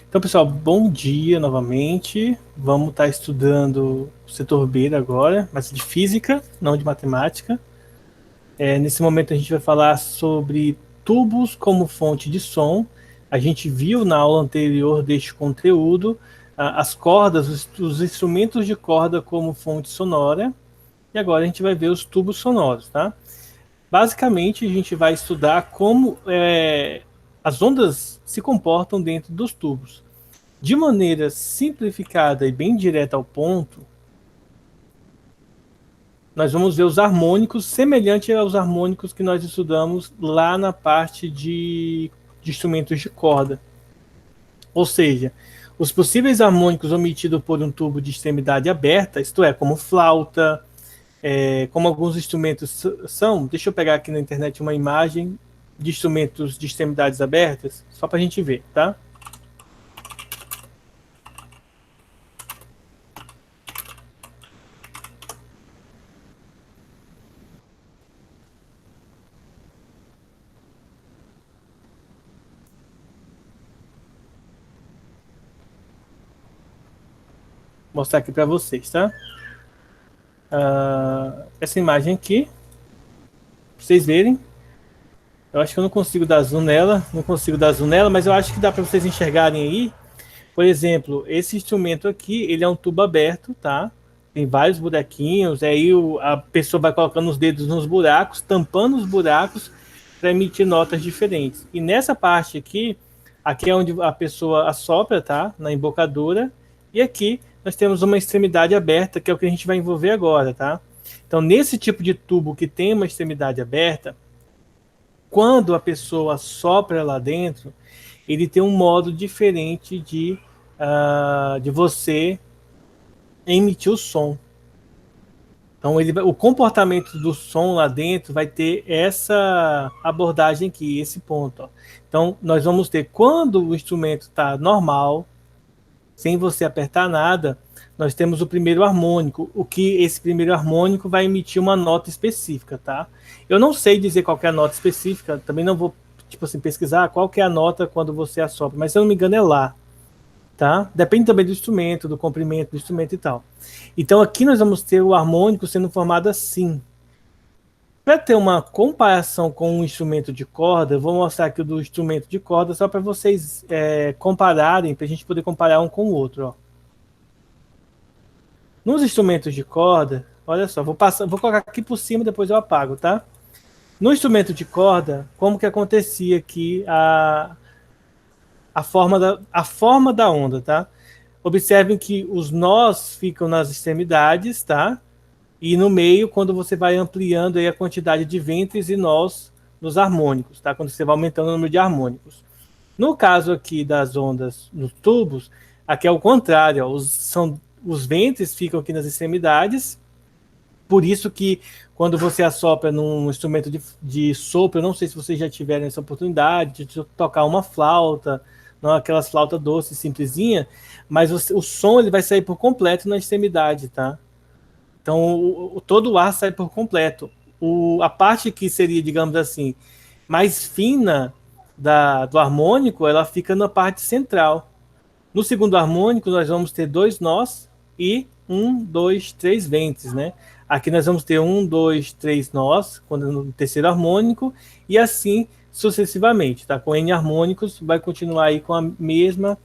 Então, pessoal, bom dia novamente. Vamos estar estudando o setor B agora, mas de física, não de matemática. Nesse momento a gente vai falar sobre tubos como fonte de som. A gente viu na aula anterior deste conteúdo as cordas, os instrumentos de corda como fonte sonora. E agora a gente vai ver os tubos sonoros, tá? Basicamente, a gente vai estudar como as ondas se comportam dentro dos tubos. De maneira simplificada e bem direta ao ponto, nós vamos ver os harmônicos semelhante aos harmônicos que nós estudamos lá na parte de instrumentos de corda. Ou seja, os possíveis harmônicos omitidos por um tubo de extremidade aberta, isto é, como flauta, como alguns instrumentos são. Deixa eu pegar aqui na internet uma imagem de instrumentos de extremidades abertas, só para a gente ver, tá? Vou mostrar aqui para vocês, tá? Essa imagem aqui, pra vocês verem. Eu acho que eu não consigo dar zoom nela, mas eu acho que dá para vocês enxergarem aí. Por exemplo, esse instrumento aqui, ele é um tubo aberto, tá? Tem vários buraquinhos, aí a pessoa vai colocando os dedos nos buracos, tampando os buracos para emitir notas diferentes. E nessa parte aqui é onde a pessoa assopra, tá? Na embocadura. E aqui nós temos uma extremidade aberta, que é o que a gente vai envolver agora, tá? Então, nesse tipo de tubo que tem uma extremidade aberta, quando a pessoa sopra lá dentro, ele tem um modo diferente de você emitir o som. Então, o comportamento do som lá dentro vai ter essa abordagem aqui, esse ponto. Ó. Então, nós vamos ter, quando o instrumento está normal, sem você apertar nada, nós temos o primeiro harmônico, o que esse primeiro harmônico vai emitir uma nota específica, tá? Eu não sei dizer qual é a nota específica, também não vou, tipo assim, pesquisar qual que é a nota quando você assopra, mas se eu não me engano é lá, tá? Depende também do instrumento, do comprimento do instrumento e tal. Então aqui nós vamos ter o harmônico sendo formado assim. Para ter uma comparação com um instrumento de corda, eu vou mostrar aqui o do instrumento de corda só para vocês compararem, para a gente poder comparar um com o outro. Ó. Nos instrumentos de corda, olha só, vou colocar aqui por cima, depois eu apago, tá? No instrumento de corda, como que acontecia aqui a forma da onda, tá? Observem que os nós ficam nas extremidades, tá? E no meio, quando você vai ampliando aí a quantidade de ventres e nós nos harmônicos, tá? Quando você vai aumentando o número de harmônicos. No caso aqui das ondas nos tubos, aqui é o contrário, ó, os ventres ficam aqui nas extremidades, por isso que quando você assopra num instrumento de sopro, eu não sei se vocês já tiveram essa oportunidade de tocar uma flauta, não aquelas flautas doces, simplesinha, mas o som ele vai sair por completo na extremidade, tá? Então, todo o ar sai por completo. A parte que seria, digamos assim, mais fina do harmônico, ela fica na parte central. No segundo harmônico, nós vamos ter 2 nós e 1, 2, 3 ventres, né? Aqui nós vamos ter 1, 2, 3 nós, quando no terceiro harmônico, e assim sucessivamente, tá? Com N harmônicos, vai continuar aí com a mesma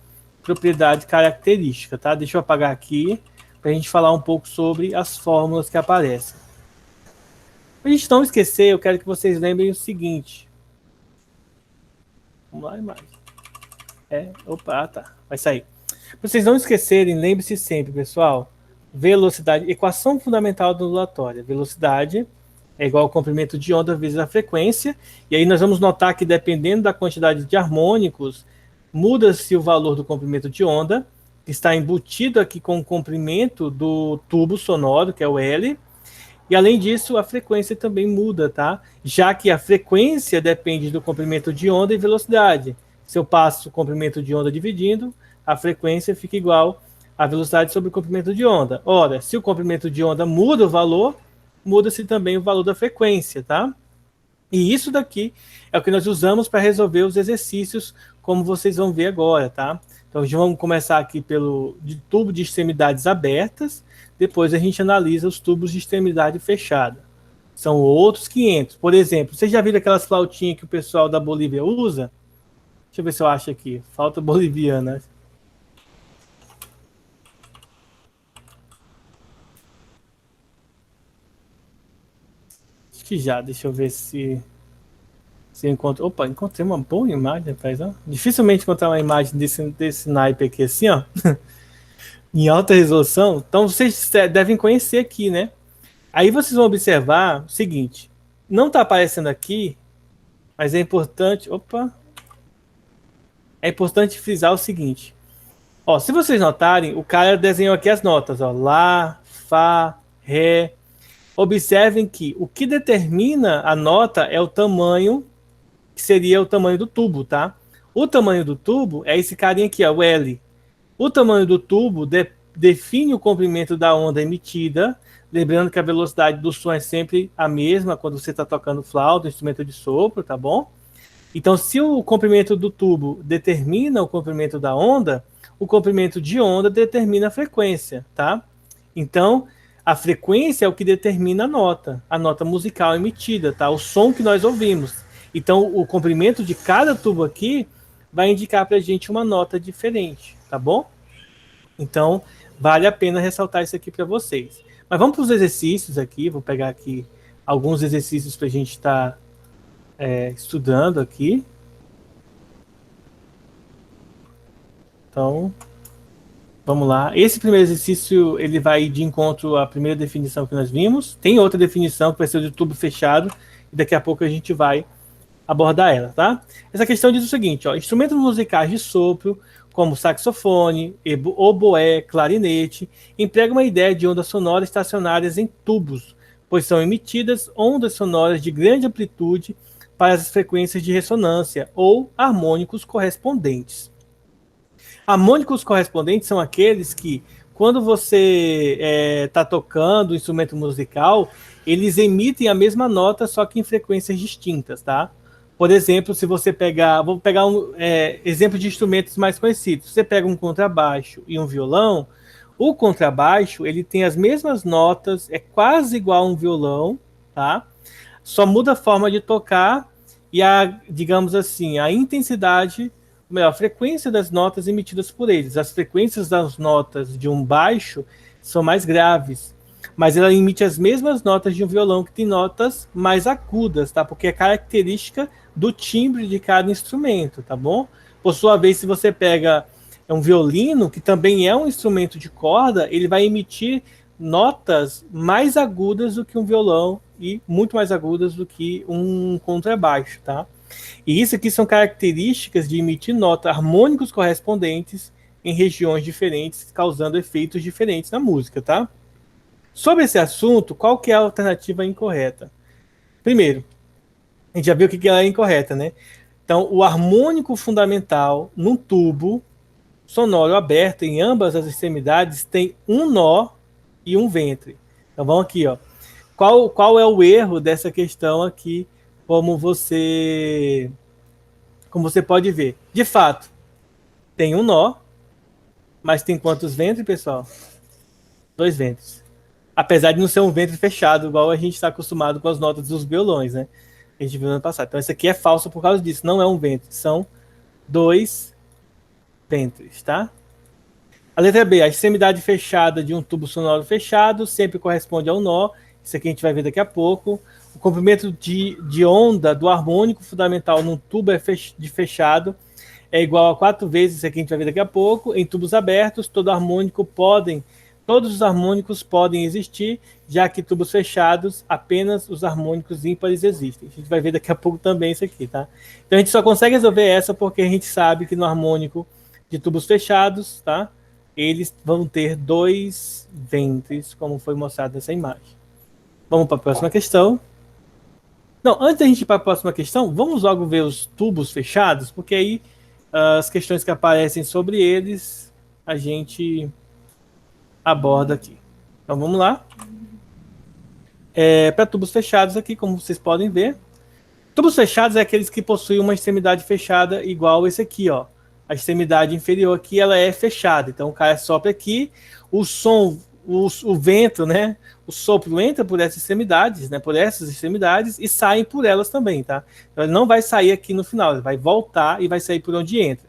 propriedade característica, tá? Deixa eu apagar aqui, para a gente falar um pouco sobre as fórmulas que aparecem. Para a gente não esquecer, eu quero que vocês lembrem o seguinte. Vamos lá, imagem. Opa, tá. Vai sair. Para vocês não esquecerem, lembre-se sempre, pessoal. Velocidade, equação fundamental da ondulatória. Velocidade é igual ao comprimento de onda vezes a frequência. E aí nós vamos notar que dependendo da quantidade de harmônicos, muda-se o valor do comprimento de onda. Está embutido aqui com o comprimento do tubo sonoro, que é o L. E além disso, a frequência também muda, tá? Já que a frequência depende do comprimento de onda e velocidade. Se eu passo o comprimento de onda dividindo, a frequência fica igual à velocidade sobre o comprimento de onda. Ora, se o comprimento de onda muda o valor, muda-se também o valor da frequência, tá? E isso daqui é o que nós usamos para resolver os exercícios, como vocês vão ver agora, tá? Então, Então, já vamos começar aqui de tubo de extremidades abertas, depois a gente analisa os tubos de extremidade fechada. São outros 500. Por exemplo, vocês já viram aquelas flautinhas que o pessoal da Bolívia usa? Deixa eu ver se eu acho aqui. Flauta boliviana. Acho que já. Deixa eu ver se eu encontro. Opa, encontrei uma boa imagem, rapaz. Ó. Dificilmente encontrar uma imagem desse naipe aqui assim, ó. Em alta resolução. Então vocês devem conhecer aqui, né? Aí vocês vão observar o seguinte. Não está aparecendo aqui, mas é importante. Opa! É importante frisar o seguinte. Ó, se vocês notarem, o cara desenhou aqui as notas, ó, lá, fá, ré. Observem que o que determina a nota é o tamanho, que seria o tamanho do tubo, tá? O tamanho do tubo é esse carinha aqui, ó, o L. O tamanho do tubo define o comprimento da onda emitida, lembrando que a velocidade do som é sempre a mesma quando você está tocando flauta, instrumento de sopro, tá bom? Então, se o comprimento do tubo determina o comprimento da onda, o comprimento de onda determina a frequência, tá? Então, a frequência é o que determina a nota musical emitida, tá? O som que nós ouvimos. Então, o comprimento de cada tubo aqui vai indicar para a gente uma nota diferente, tá bom? Então, vale a pena ressaltar isso aqui para vocês. Mas vamos para os exercícios aqui. Vou pegar aqui alguns exercícios para a gente estar estudando aqui. Então, vamos lá. Esse primeiro exercício, ele vai de encontro à primeira definição que nós vimos. Tem outra definição que vai ser de tubo fechado. E daqui a pouco a gente vai abordar ela, tá? Essa questão diz o seguinte, ó. Instrumentos musicais de sopro, como saxofone, oboé, clarinete, empregam uma ideia de ondas sonoras estacionárias em tubos, pois são emitidas ondas sonoras de grande amplitude para as frequências de ressonância ou harmônicos correspondentes. Harmônicos correspondentes são aqueles que, quando você está tocando um instrumento musical, eles emitem a mesma nota, só que em frequências distintas, tá? Por exemplo, se você pegar... Vou pegar um exemplo de instrumentos mais conhecidos. Você pega um contrabaixo e um violão, o contrabaixo, ele tem as mesmas notas, é quase igual a um violão, tá? Só muda a forma de tocar e digamos assim, a intensidade, a frequência das notas emitidas por eles. As frequências das notas de um baixo são mais graves, mas ela emite as mesmas notas de um violão, que tem notas mais agudas, tá? Porque é característica do timbre de cada instrumento, tá bom? Por sua vez, se você pega um violino, que também é um instrumento de corda, ele vai emitir notas mais agudas do que um violão e muito mais agudas do que um contrabaixo, tá? E isso aqui são características de emitir notas harmônicos correspondentes em regiões diferentes, causando efeitos diferentes na música, tá? Sobre esse assunto, qual que é a alternativa incorreta? Primeiro, a gente já viu que ela é incorreta, né? Então, o harmônico fundamental num tubo sonoro aberto em ambas as extremidades tem um nó e um ventre. Então vamos aqui, ó. Qual é o erro dessa questão aqui, como você pode ver? De fato, tem um nó, mas tem quantos ventres, pessoal? 2 ventres. Apesar de não ser um ventre fechado, igual a gente está acostumado com as notas dos violões, né? A gente viu no ano passado. Então, isso aqui é falso por causa disso. Não é um ventre, são 2 ventres, tá? A letra B, a extremidade fechada de um tubo sonoro fechado sempre corresponde ao nó. Isso aqui a gente vai ver daqui a pouco. O comprimento de onda do harmônico fundamental num tubo de fechado é igual a 4 vezes, isso aqui a gente vai ver daqui a pouco. Em tubos abertos, todos os harmônicos podem existir, já que tubos fechados, apenas os harmônicos ímpares existem. A gente vai ver daqui a pouco também isso aqui, tá? Então a gente só consegue resolver essa porque a gente sabe que no harmônico de tubos fechados, tá? Eles vão ter 2 ventres, como foi mostrado nessa imagem. Vamos para a próxima questão. Não, antes da gente ir para a próxima questão, vamos logo ver os tubos fechados, porque aí as questões que aparecem sobre eles a gente aborda aqui. Então vamos lá. Para tubos fechados aqui, como vocês podem ver, tubos fechados é aqueles que possuem uma extremidade fechada igual esse aqui, ó. a extremidade inferior aqui, ela é fechada. Então o cara sopra aqui, o som, o vento, né? O sopro entra por essas extremidades, né? Por essas extremidades e sai por elas também, tá? Então ele não vai sair aqui no final, ele vai voltar e vai sair por onde entra.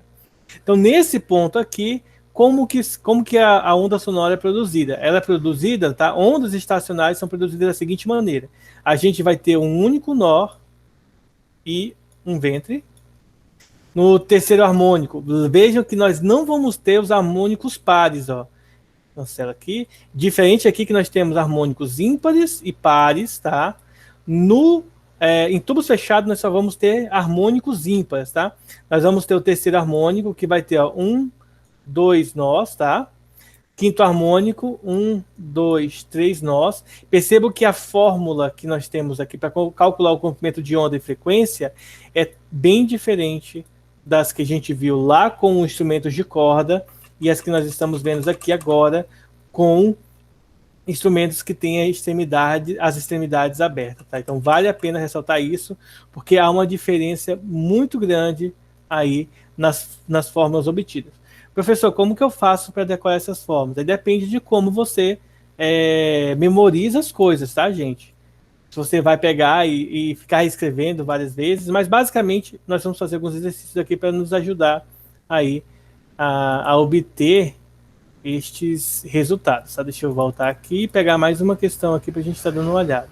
Então nesse ponto aqui, como que a onda sonora é produzida? Ela é produzida, tá? Ondas estacionárias são produzidas da seguinte maneira: a gente vai ter um único nó e um ventre. No terceiro harmônico, vejam que nós não vamos ter os harmônicos pares, ó. Cancela aqui. Diferente aqui que nós temos harmônicos ímpares e pares, tá? Em tubos fechados nós só vamos ter harmônicos ímpares, tá? Nós vamos ter o terceiro harmônico que vai ter ó, 1, 2 nós, tá? Quinto harmônico, 1, 2, 3 nós. Percebo que a fórmula que nós temos aqui para calcular o comprimento de onda e frequência é bem diferente das que a gente viu lá com instrumentos de corda e as que nós estamos vendo aqui agora com instrumentos que têm as extremidades abertas. Tá? Então vale a pena ressaltar isso, porque há uma diferença muito grande aí nas fórmulas obtidas. Professor, como que eu faço para decorar essas fórmulas? Aí depende de como você memoriza as coisas, tá, gente? Se você vai pegar e ficar escrevendo várias vezes, mas basicamente nós vamos fazer alguns exercícios aqui para nos ajudar aí a obter estes resultados. Tá? Deixa eu voltar aqui e pegar mais uma questão aqui para a gente estar dando uma olhada.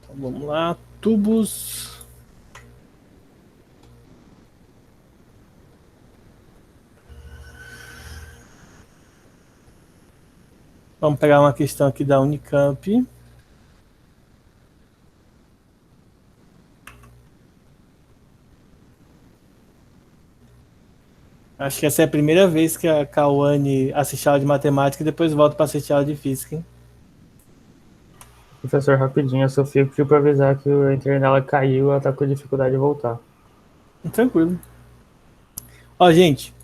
Então, vamos lá, tubos. Vamos pegar uma questão aqui da Unicamp. Acho que essa é a primeira vez que a Cauane assiste aula de matemática e depois volta para assistir aula de física, hein? Professor, rapidinho, a Sofia pediu para avisar que a internet dela caiu, ela tá com dificuldade de voltar. Tranquilo. Ó, gente,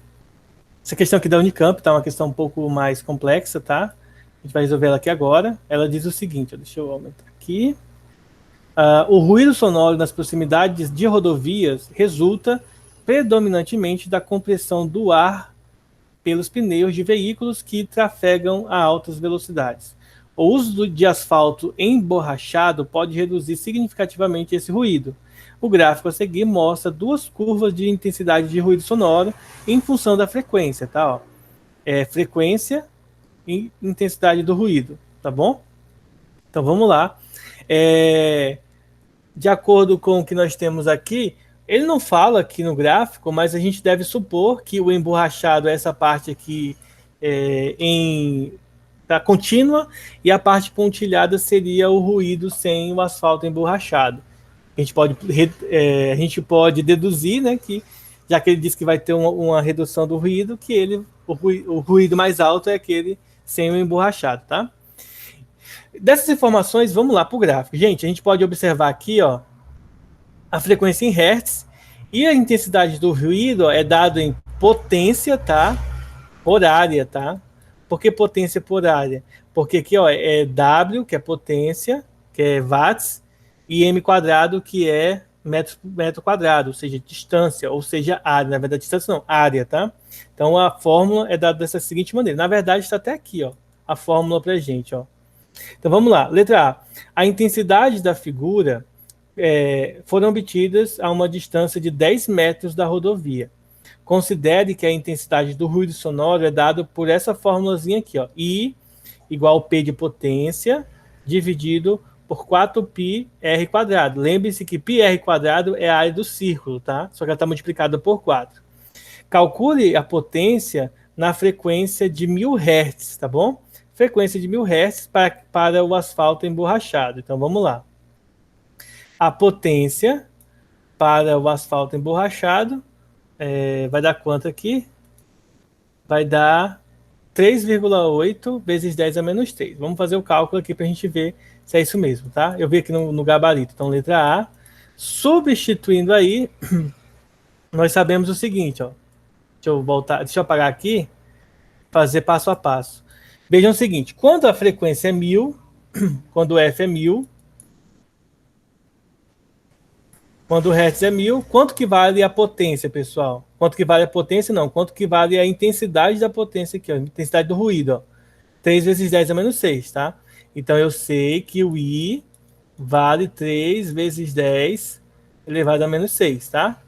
essa questão aqui da Unicamp tá uma questão um pouco mais complexa, tá? A gente vai resolver ela aqui agora. Ela diz o seguinte, ó, deixa eu aumentar aqui. O ruído sonoro nas proximidades de rodovias resulta predominantemente da compressão do ar pelos pneus de veículos que trafegam a altas velocidades. O uso de asfalto emborrachado pode reduzir significativamente esse ruído. O gráfico a seguir mostra duas curvas de intensidade de ruído sonoro em função da frequência, tá? Ó. Frequência e intensidade do ruído, tá bom? Então vamos lá. De acordo com o que nós temos aqui, ele não fala aqui no gráfico, mas a gente deve supor que o emborrachado é essa parte aqui tá contínua e a parte pontilhada seria o ruído sem o asfalto emborrachado. A gente pode deduzir, né, que já que ele diz que vai ter uma redução do ruído, que o ruído mais alto é aquele sem o emborrachado, tá? Dessas informações, vamos lá para o gráfico. Gente, a gente pode observar aqui, ó, a frequência em hertz e a intensidade do ruído ó, é dado em potência, tá? Por área, tá? Por que potência por área? Porque aqui ó, é W, que é potência, que é watts, e M quadrado, que é metro quadrado, ou seja, distância, ou seja, área. Na verdade, distância não, área, tá? Então a fórmula é dada dessa seguinte maneira. Na verdade, está até aqui, ó, a fórmula pra gente, ó. Então vamos lá. Letra A. A intensidade da figura foram obtidas a uma distância de 10 metros da rodovia. Considere que a intensidade do ruído sonoro é dada por essa formulazinha aqui, ó. I igual P de potência dividido por 4πr quadrado. Lembre-se que πr quadrado é a área do círculo, tá? Só que ela está multiplicada por 4. Calcule a potência na frequência de 1000 Hz, tá bom? Frequência de 1000 Hz para o asfalto emborrachado. Então vamos lá. A potência para o asfalto emborrachado vai dar quanto aqui? Vai dar 3,8 vezes 10 a menos 3. Vamos fazer o cálculo aqui para a gente ver se é isso mesmo, tá? Eu vi aqui no gabarito. Então, letra A. Substituindo aí, nós sabemos o seguinte, ó. Deixa eu apagar aqui, fazer passo a passo. Vejam o seguinte, quando a frequência é 1000, quando o F é 1000, Quando o hertz é 1000, quanto que vale a potência, pessoal? Quanto que vale a potência? Não, quanto que vale a intensidade da potência aqui, ó, a intensidade do ruído, ó. 3 vezes 10 a menos 6, tá? Então eu sei que o I vale 3 vezes 10 elevado a menos 6, tá?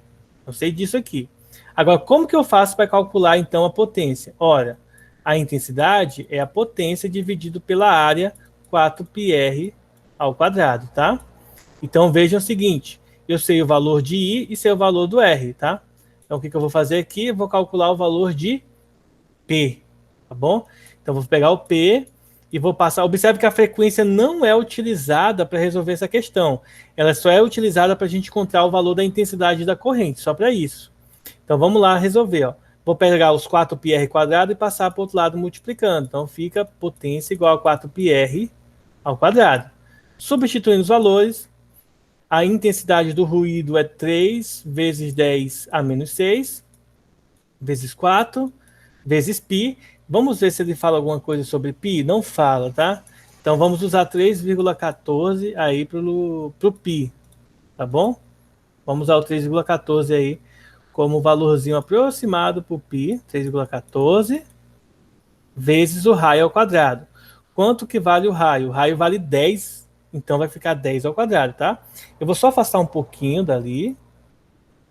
Eu sei disso aqui. Agora, como que eu faço para calcular, então, a potência? Ora, a intensidade é a potência dividido pela área 4πr ao quadrado, tá? Então, vejam o seguinte, eu sei o valor de I e sei o valor do R, tá? Então, o que eu vou fazer aqui? Eu vou calcular o valor de P, tá bom? Então, vou pegar o P e vou passar. Observe que a frequência não é utilizada para resolver essa questão. Ela só é utilizada para a gente encontrar o valor da intensidade da corrente, só para isso. Então, vamos lá resolver, ó. Vou pegar os 4πr quadrado e passar para o outro lado multiplicando. Então, fica potência igual a 4πr ao quadrado. Substituindo os valores, a intensidade do ruído é 3 vezes 10 a menos 6, vezes 4, vezes π. Vamos ver se ele fala alguma coisa sobre π. Não fala, tá? Então vamos usar 3,14 aí para o π, tá bom? Vamos usar o 3,14 aí como valorzinho aproximado para o π, 3,14, vezes o raio ao quadrado. Quanto que vale o raio? O raio vale 10, então vai ficar 10 ao quadrado, tá? Eu vou só afastar um pouquinho dali.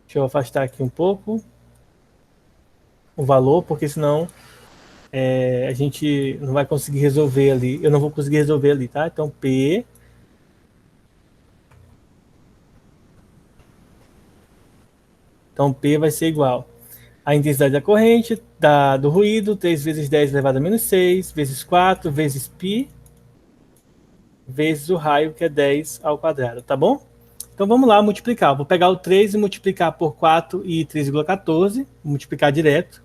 Deixa eu afastar aqui um pouco o valor, porque senão a gente não vai conseguir resolver ali. Eu não vou conseguir resolver ali, tá? Então, P. Então, P vai ser igual a intensidade da corrente, do ruído, 3 vezes 10 elevado a menos 6, vezes 4, vezes π, vezes o raio, que é 10 ao quadrado, tá bom? Então, vamos lá multiplicar. Vou pegar o 3 e multiplicar por 4 e 3,14, multiplicar direto.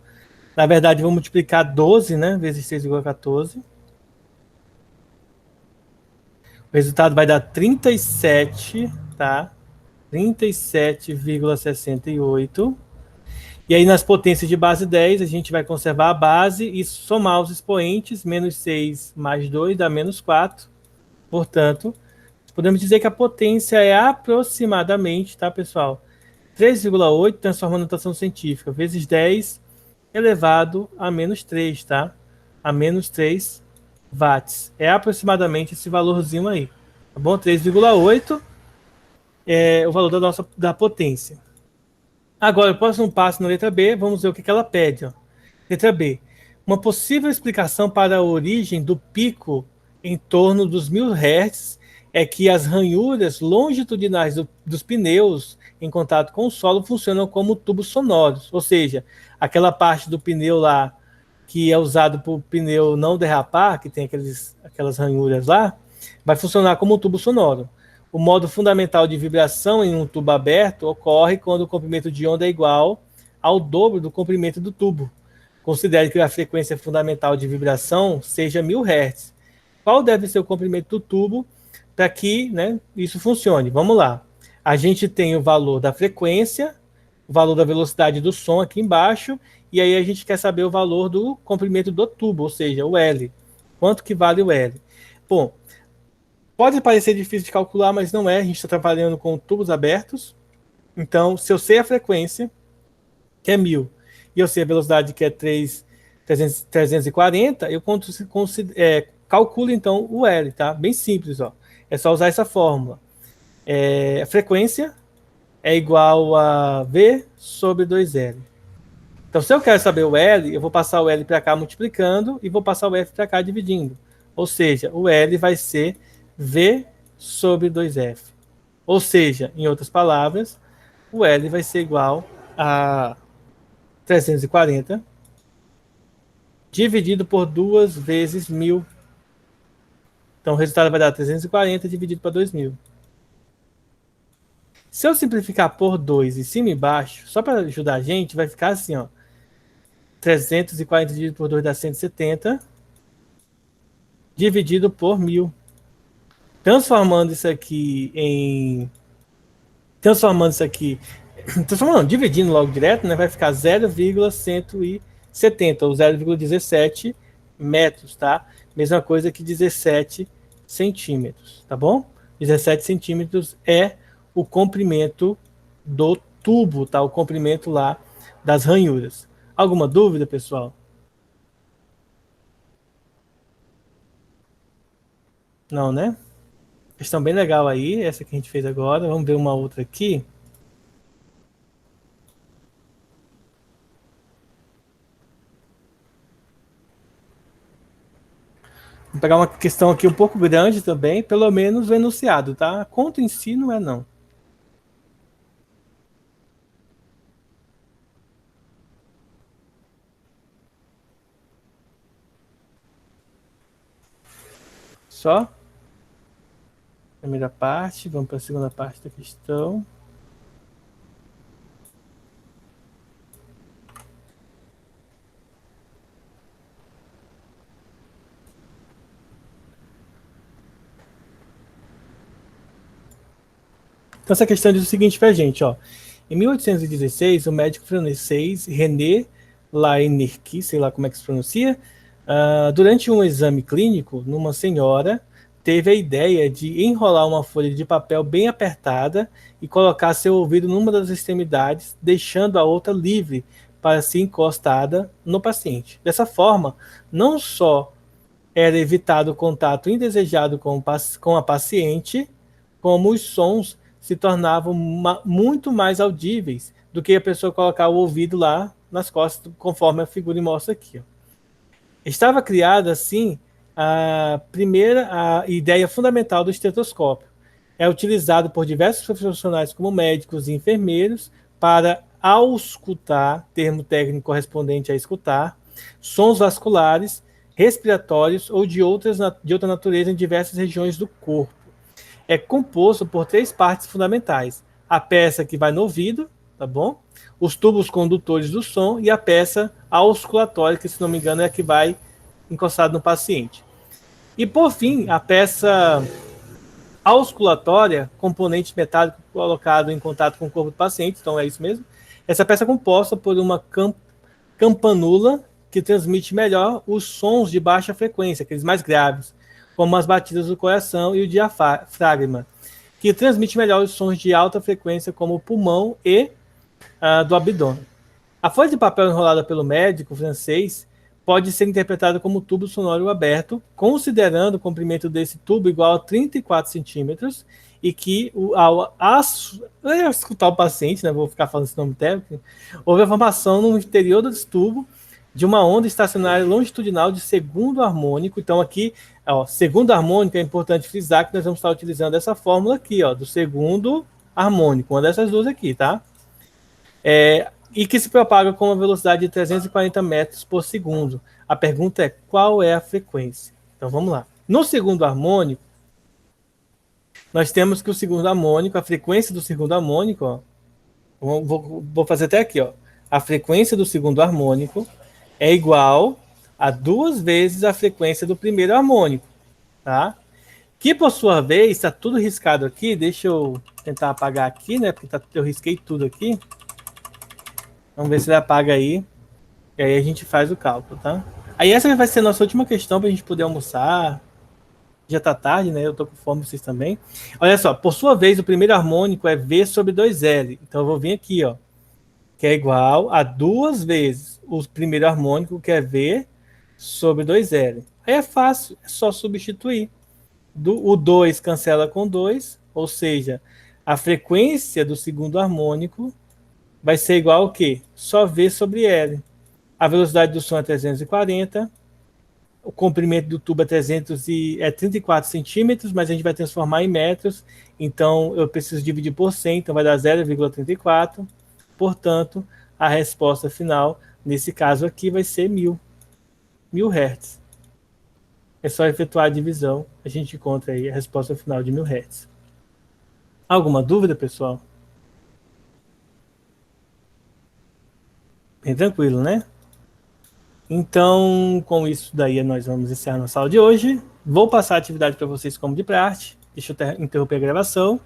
Na verdade, vou multiplicar 12, né, vezes 3,14. O resultado vai dar 37, tá? 37,68. E aí, nas potências de base 10, a gente vai conservar a base e somar os expoentes. Menos 6 mais 2 dá menos 4. Portanto, podemos dizer que a potência é aproximadamente, tá, pessoal? 3,8, transformando em notação científica, vezes 10 elevado a menos 3, tá? A menos 3 watts. É aproximadamente esse valorzinho aí, tá bom? 3,8 é o valor da potência. Agora, o próximo passo na letra B, vamos ver o que ela pede, ó. Letra B. Uma possível explicação para a origem do pico em torno dos 1000 Hz é que as ranhuras longitudinais dos pneus em contato com o solo funcionam como tubos sonoros, ou seja, aquela parte do pneu lá que é usado para o pneu não derrapar, que tem aquelas ranhuras lá, vai funcionar como um tubo sonoro. O modo fundamental de vibração em um tubo aberto ocorre quando o comprimento de onda é igual ao dobro do comprimento do tubo. Considere que a frequência fundamental de vibração seja 1000 Hz. Qual deve ser o comprimento do tubo para que, né, isso funcione? Vamos lá. A gente tem o valor da frequência, o valor da velocidade do som aqui embaixo, e aí a gente quer saber o valor do comprimento do tubo, ou seja, o L. Quanto que vale o L? Bom, pode parecer difícil de calcular, mas não é. A gente está trabalhando com tubos abertos. Então, se eu sei a frequência, que é 1000, e eu sei a velocidade, que é 340, eu calculo, então, o L, tá? Bem simples, ó. É só usar essa fórmula. A frequência é igual a V sobre 2L. Então, se eu quero saber o L, eu vou passar o L para cá multiplicando e vou passar o F para cá dividindo. Ou seja, o L vai ser V sobre 2F. Ou seja, em outras palavras, o L vai ser igual a 340 dividido por 2 vezes 1000. Então, o resultado vai dar 340 dividido por 2000. Se eu simplificar por 2 em cima e embaixo, só para ajudar a gente, vai ficar assim, ó. 340 dividido por 2 dá 170, dividido por 1000. Transformando isso aqui, dividindo logo direto, né, vai ficar 0,170 ou 0,17 metros, tá? Mesma coisa que 17 centímetros, tá bom? 17 centímetros é o comprimento do tubo, tá? O comprimento lá das ranhuras. Alguma dúvida, pessoal? Não, né? Questão bem legal aí, essa que a gente fez agora. Vamos ver uma outra aqui. Vou pegar uma questão aqui um pouco grande também, pelo menos o enunciado, tá? A conta em si não é não. Só primeira parte, vamos para a segunda parte da questão. Então essa questão diz o seguinte para a gente, ó. Em 1816, o médico francês René Laennec, sei lá como é que se pronuncia, durante um exame clínico, numa senhora, teve a ideia de enrolar uma folha de papel bem apertada e colocar seu ouvido numa das extremidades, deixando a outra livre para ser encostada no paciente. Dessa forma, não só era evitado o contato indesejado com a paciente, como os sons se tornavam muito mais audíveis do que a pessoa colocar o ouvido lá nas costas, conforme a figura mostra aqui. Ó. Estava criada, assim, a ideia fundamental do estetoscópio. É utilizado por diversos profissionais como médicos e enfermeiros para auscultar, termo técnico correspondente a escutar, sons vasculares, respiratórios ou de outra natureza em diversas regiões do corpo. É composto por três partes fundamentais: a peça que vai no ouvido, tá bom? Os tubos condutores do som e a peça ausculatória, que se não me engano é a que vai encostado no paciente. E por fim, a peça ausculatória, componente metálico colocado em contato com o corpo do paciente, então é isso mesmo. Essa peça é composta por uma campanula que transmite melhor os sons de baixa frequência, aqueles mais graves, como as batidas do coração e o diafragma, que transmite melhor os sons de alta frequência, como o pulmão e do abdômen. A folha de papel enrolada pelo médico francês pode ser interpretada como tubo sonoro aberto, considerando o comprimento desse tubo igual a 34 centímetros, e que ao escutar o paciente, né, vou ficar falando esse nome técnico, houve a formação no interior desse tubo de uma onda estacionária longitudinal de segundo harmônico. Então aqui, ó, segundo harmônico, é importante frisar que nós vamos estar utilizando essa fórmula aqui, ó, do segundo harmônico, uma dessas duas aqui, tá? E que se propaga com uma velocidade de 340 metros por segundo. A pergunta é, qual é a frequência? Então vamos lá. No segundo harmônico, nós temos que o segundo harmônico, a frequência do segundo harmônico, ó, vou fazer até aqui, ó. A frequência do segundo harmônico é igual a 2 vezes a frequência do primeiro harmônico, tá? Que por sua vez, está tudo riscado aqui, deixa eu tentar apagar aqui, né, porque eu risquei tudo aqui. Vamos ver se ele apaga aí, e aí a gente faz o cálculo, tá? Aí essa vai ser a nossa última questão para a gente poder almoçar. Já tá tarde, né? Eu tô com fome, vocês também. Olha só, por sua vez, o primeiro harmônico é V sobre 2L. Então eu vou vir aqui, ó, que é igual a 2 vezes o primeiro harmônico, que é V sobre 2L. Aí é fácil, é só substituir. O 2 cancela com 2, ou seja, a frequência do segundo harmônico vai ser igual ao quê? Só V sobre L. A velocidade do som é 340, o comprimento do tubo é 34 centímetros, mas a gente vai transformar em metros, então eu preciso dividir por 100, então vai dar 0,34. Portanto, a resposta final, nesse caso aqui, vai ser 1000 Hz. É só efetuar a divisão, a gente encontra aí a resposta final de 1000 Hz. Alguma dúvida, pessoal? Bem tranquilo, né? Então, com isso daí, nós vamos encerrar nossa aula de hoje. Vou passar a atividade para vocês como de praxe. Deixa eu interromper a gravação.